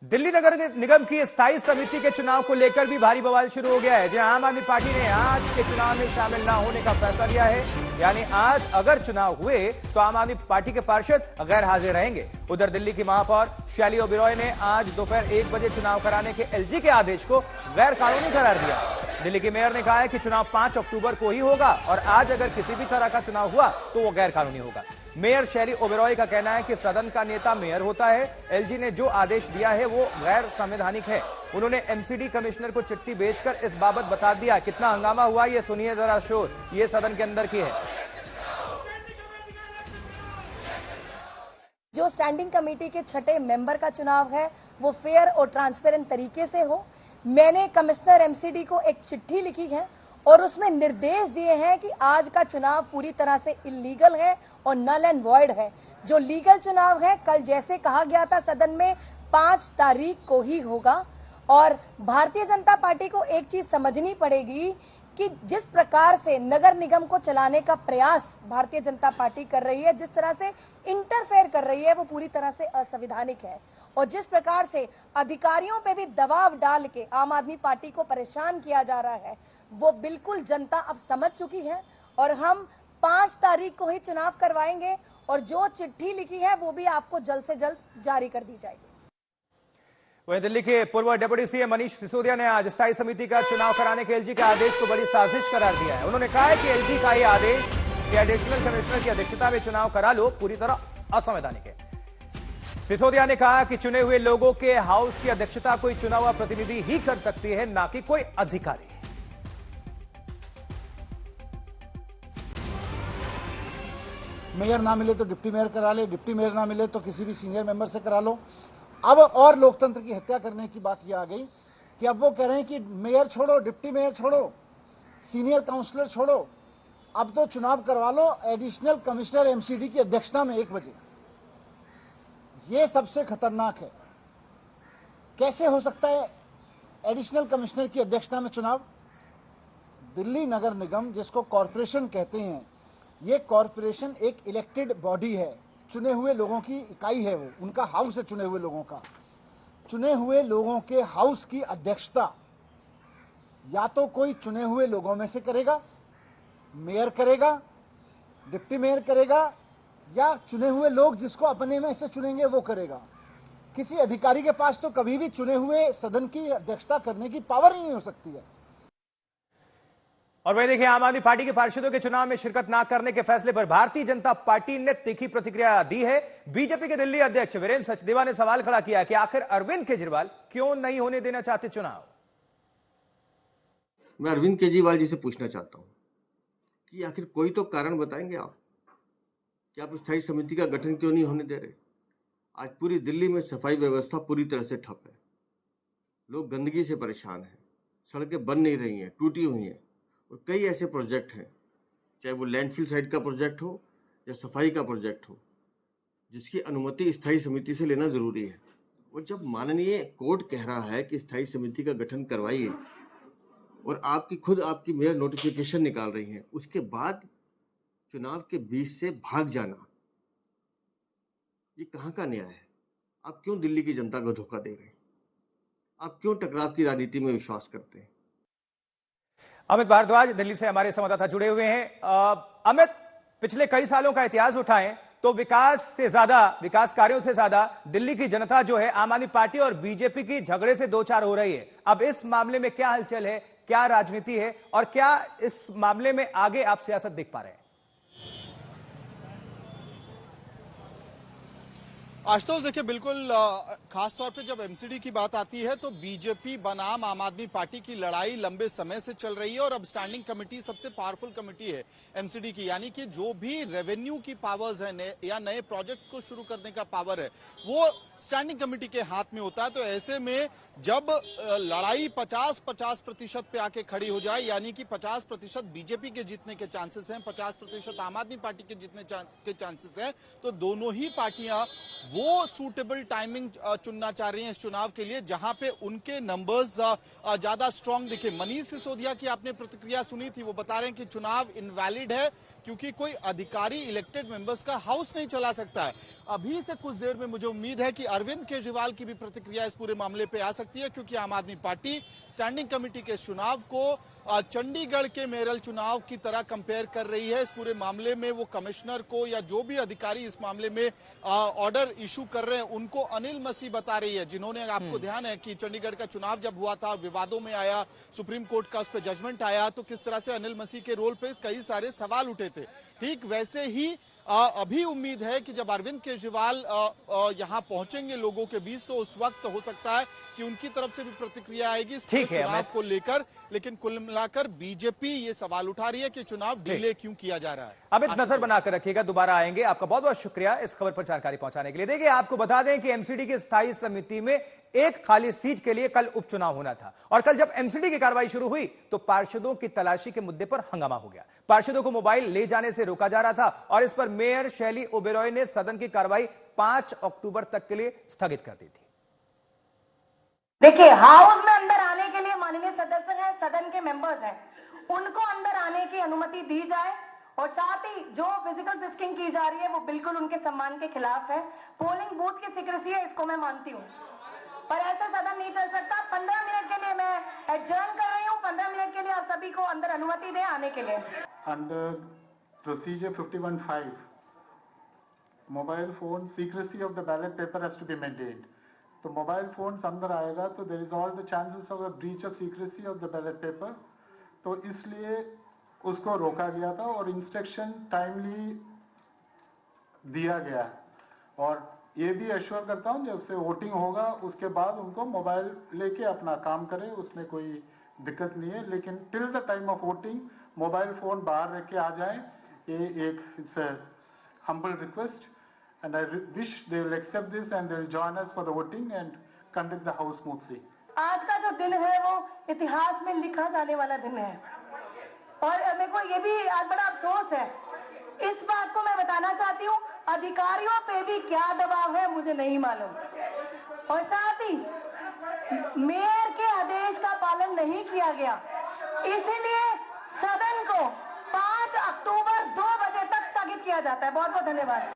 दिल्ली नगर निगम की स्थायी समिति के चुनाव को लेकर भी भारी बवाल शुरू हो गया है, जहां आम आदमी पार्टी ने आज के चुनाव में शामिल न होने का फैसला लिया है। यानी आज अगर चुनाव हुए तो आम आदमी पार्टी के पार्षद गैर हाजिर रहेंगे। उधर दिल्ली की महापौर शैली ओबेरॉय ने आज दोपहर 1 बजे चुनाव कराने के एलजी के आदेश को गैर कानूनी करार दिया। दिल्ली के मेयर ने कहा है कि चुनाव 5 अक्टूबर को ही होगा और आज अगर किसी भी तरह का चुनाव हुआ तो वो गैर कानूनी होगा। मेयर शैली ओबेरॉय का कहना है कि सदन का नेता मेयर होता है। एलजी ने जो आदेश दिया है वो गैर संवैधानिक है। उन्होंने एमसीडी कमिश्नर को चिट्ठी भेजकर इस बाबत बता दिया। कितना हंगामा हुआ ये सुनिए जरा शोर, ये सदन के अंदर की है। जो स्टैंडिंग कमेटी के 6ठे मेंबर का चुनाव है वो फेयर और ट्रांसपेरेंट तरीके से हो। मैंने कमिश्नर एमसीडी को एक चिट्ठी लिखी है और उसमें निर्देश दिए हैं कि आज का चुनाव पूरी तरह से इलीगल है और नल एंड वॉइड है। जो लीगल चुनाव है कल जैसे कहा गया था सदन में 5 तारीख को ही होगा। और भारतीय जनता पार्टी को एक चीज समझनी पड़ेगी कि जिस प्रकार से नगर निगम को चलाने का प्रयास भारतीय जनता पार्टी कर रही है, जिस तरह से इंटरफेयर कर रही है, वो पूरी तरह से असंवैधानिक है। और जिस प्रकार से अधिकारियों पे भी दबाव डाल के आम आदमी पार्टी को परेशान किया जा रहा है, वो बिल्कुल जनता अब समझ चुकी है। और हम 5 तारीख को ही चुनाव करवाएंगे और जो चिट्ठी लिखी है वो भी आपको जल्द से जल्द जारी कर दी जाएगी। वहीं दिल्ली के पूर्व डिप्टी सीएम मनीष सिसोदिया ने आज स्थायी समिति का चुनाव कराने के एलजी के आदेश को बड़ी साजिश करार दिया है। उन्होंने कहा है कि एलजी का यह आदेश कि एडिशनल कमिश्नर की अध्यक्षता में चुनाव करा लो पूरी तरह असंवैधानिक है। सिसोदिया ने कहा कि चुने हुए लोगों के हाउस की अध्यक्षता कोई चुना हुआ प्रतिनिधि ही कर सकती है, ना कि कोई अधिकारी। मेयर ना मिले तो डिप्टी मेयर करा ले, डिप्टी मेयर ना मिले तो किसी भी सीनियर मेंबर से करा लो। अब और लोकतंत्र की हत्या करने की बात यह आ गई कि अब वो कह रहे हैं कि मेयर छोड़ो, डिप्टी मेयर छोड़ो, सीनियर काउंसलर छोड़ो, अब तो चुनाव करवा लो एडिशनल कमिश्नर एमसीडी की अध्यक्षता में 1 बजे। ये सबसे खतरनाक है। कैसे हो सकता है एडिशनल कमिश्नर की अध्यक्षता में चुनाव? दिल्ली नगर निगम जिसको कॉरपोरेशन कहते हैं, ये कॉरपोरेशन एक इलेक्टेड बॉडी है, चुने हुए लोगों की इकाई है, वो उनका हाउस है चुने हुए लोगों का। चुने हुए लोगों के हाउस की अध्यक्षता या तो कोई चुने हुए लोगों में से करेगा, मेयर करेगा, डिप्टी मेयर करेगा, या चुने हुए लोग जिसको अपने में से चुनेंगे वो करेगा। किसी अधिकारी के पास तो कभी भी चुने हुए सदन की अध्यक्षता करने की पावर ही नहीं हो सकती है। और वही देखिए, आम आदमी पार्टी के पार्षदों के चुनाव में शिरकत न करने के फैसले पर भारतीय जनता पार्टी ने तीखी प्रतिक्रिया दी है। बीजेपी के दिल्ली अध्यक्ष वीरेंद्र सचदेवा ने सवाल खड़ा किया कि आखिर अरविंद केजरीवाल क्यों नहीं होने देना चाहते चुनाव। मैं अरविंद केजरीवाल जी से पूछना चाहता हूं कि आखिर कोई तो कारण बताएंगे आप कि आप स्थायी समिति का गठन क्यों नहीं होने दे रहे। आज पूरी दिल्ली में सफाई व्यवस्था पूरी तरह से ठप है, लोग गंदगी से परेशान हैं, सड़कें बन नहीं रही हैं, टूटी हुई हैं, और कई ऐसे प्रोजेक्ट हैं, चाहे वो लैंडफिल साइड का प्रोजेक्ट हो या सफाई का प्रोजेक्ट हो, जिसकी अनुमति स्थायी समिति से लेना जरूरी है। और जब माननीय कोर्ट कह रहा है कि स्थायी समिति का गठन करवाइए और आपकी मेयर नोटिफिकेशन निकाल रही है, उसके बाद चुनाव के बीच से भाग जाना, ये कहाँ का न्याय है? आप क्यों दिल्ली की जनता को धोखा दे रहे हैं? आप क्यों टकराव की राजनीति में विश्वास करते हैं? अमित भारद्वाज दिल्ली से हमारे संवाददाता जुड़े हुए हैं। अमित, पिछले कई सालों का इतिहास उठाएं तो विकास कार्यों से ज्यादा दिल्ली की जनता जो है आम आदमी पार्टी और बीजेपी की झगड़े से दो चार हो रही है। अब इस मामले में क्या हलचल है, क्या राजनीति है और क्या इस मामले में आगे आप सियासत देख पा रहे हैं? आशुतोष, देखिए, बिल्कुल खास तौर पे जब एमसीडी की बात आती है तो बीजेपी बनाम आम आदमी पार्टी की लड़ाई लंबे समय से चल रही है और अब स्टैंडिंग कमेटी सबसे पावरफुल कमेटी है एमसीडी की, यानी कि जो भी रेवेन्यू की पावर्स है या नए प्रोजेक्ट को शुरू करने का पावर है वो स्टैंडिंग कमेटी के हाथ में होता है। तो ऐसे में जब लड़ाई 50-50% पे आके खड़ी हो जाए, यानी कि 50% बीजेपी के जीतने के चांसेस हैं, 50% आम आदमी पार्टी के जीतने के चांसेस हैं, तो दोनों ही पार्टियां वो सूटेबल टाइमिंग चुनना चाह रही हैं इस चुनाव के लिए जहां पे उनके नंबर्स ज्यादा स्ट्रांग दिखे। मनीष सिसोदिया की आपने प्रतिक्रिया सुनी थी, वो बता रहे हैं कि चुनाव इनवैलिड है, क्योंकि कोई अधिकारी इलेक्टेड मेंबर्स का हाउस नहीं चला सकता है। अभी से कुछ देर में मुझे उम्मीद है कि अरविंद केजरीवाल की भी प्रतिक्रिया इस पूरे मामले पे आ सकती है, क्योंकि आम आदमी पार्टी स्टैंडिंग कमेटी के चुनाव को चंडीगढ़ के मेरल चुनाव की तरह कंपेयर कर रही है। इस पूरे मामले में वो कमिश्नर को या जो भी अधिकारी इस मामले में ऑर्डर इशू कर रहे हैं उनको अनिल मसीह बता रही है, जिन्होंने, आपको ध्यान है कि चंडीगढ़ का चुनाव जब हुआ था, विवादों में आया, सुप्रीम कोर्ट का उस पर जजमेंट आया, तो किस तरह से अनिल मसीह के रोल पे कई सारे सवाल उठे थे। ठीक वैसे ही अभी उम्मीद है कि जब अरविंद केजरीवाल यहां पहुंचेंगे लोगों के बीच, तो उस वक्त हो सकता है कि उनकी तरफ से भी प्रतिक्रिया आएगी इस चुनाव को लेकर। लेकिन कुल मिलाकर बीजेपी ये सवाल उठा रही है कि चुनाव डिले क्यों किया जा रहा है। अब एक नजर बनाकर रखिएगा, दोबारा आएंगे। आपका बहुत बहुत शुक्रिया इस खबर पर जानकारी पहुंचाने के लिए। देखिए, आपको बता दें कि एमसीडी की स्थायी समिति में एक खाली सीट के लिए कल उपचुनाव होना था, और कल जब एमसीडी की कार्रवाई शुरू हुई तो पार्षदों की तलाशी के मुद्दे पर हंगामा हो गया। पार्षदों को मोबाइल ले जाने से रोका जा रहा था और इस पर मेयर शैली ओबेरॉय ने सदन की कार्रवाई 5 अक्टूबर तक के लिए स्थगित कर दी थी। देखिए, हाउस में अंदर आने के लिए माननीय सदस्य हैं, सदन के मेंबर्स हैं, उनको अंदर आने की अनुमति दी जाए, और साथ ही जो फिजिकल फिस्किंग की जा रही है वो बिल्कुल उनके सम्मान के खिलाफ है। पोलिंग बूथ की सीक्रेसी है, इसको मैं मानती हूँ, पर ऐसा सदन नहीं चल सकता। 15 मिनट के लिए मैं एडजर्न कर रही हूँ। 15 मिनट के लिए आप सभी को अंदर अनुमति दें आने के लिए। Under procedure 51(5), mobile phone secrecy of the ballot paper has to be maintained. तो मोबाइल फोन अंदर आएगा तो there is all the chances of a breach of secrecy of the ballot paper, तो इसलिए उसको रोका गया था और इंस्ट्रक्शन टाइमली दिया गया। और ये भी एश्योर करता हूँ जब से वोटिंग होगा उसके बाद उनको मोबाइल लेके अपना काम करें, उसमें कोई दिक्कत नहीं है। लेकिन till the time of voting mobile phone बाहर रख के आ जाए, ये एक it's a humble request, and I wish they will accept this and they will join us for the voting and conduct the house smoothly. आज का जो दिन है वो इतिहास में लिखा जाने वाला दिन है, और मेरे को ये भी आज बड़ा अफसोस है, इस बात को मैं बताना चाहती हूँ, अधिकारियों पे भी क्या दबाव है मुझे नहीं मालूम, और साथ ही मेयर के आदेश का पालन नहीं किया गया, इसलिए सदन को 5 अक्टूबर 2 बजे तक स्थगित किया जाता है। बहुत बहुत धन्यवाद।